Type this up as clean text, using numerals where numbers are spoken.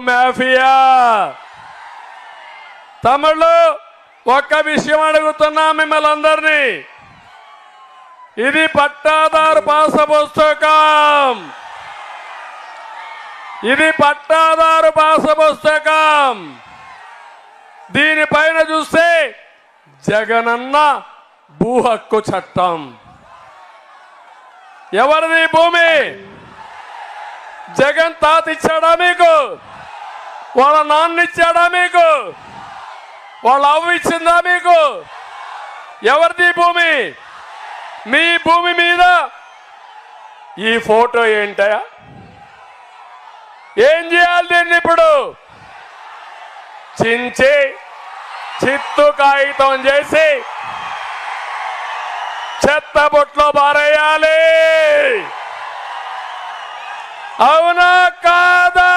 Mafia. తమ్ముళ్ళు, ఒక్క విషయం అడుగుతున్నా మిమ్మల్ని అందరినీ. ఇది పట్టాదారు పాస పుస్తకం. ఇది పట్టాదారు పాస పుస్తకం. దీనిపైన చూస్తే జగనన్న భూ హక్కు చట్టం. ఎవరిది భూమి? జగన్ తాత ఇచ్చాడా మీకు? వాళ్ళ నాన్న ఇచ్చాడా మీకు? వాళ్ళ అవ్వ ఇచ్చిందా మీకు? ఎవరిది భూమి? మీ భూమి మీద ఈ ఫోటో ఏంటయా? ఏం చేయాలి దీన్ని? ఇప్పుడు చించి చిత్తు కాగితం చేసి చెత్త బొట్లో పారేయాలి. అవునా కాదా?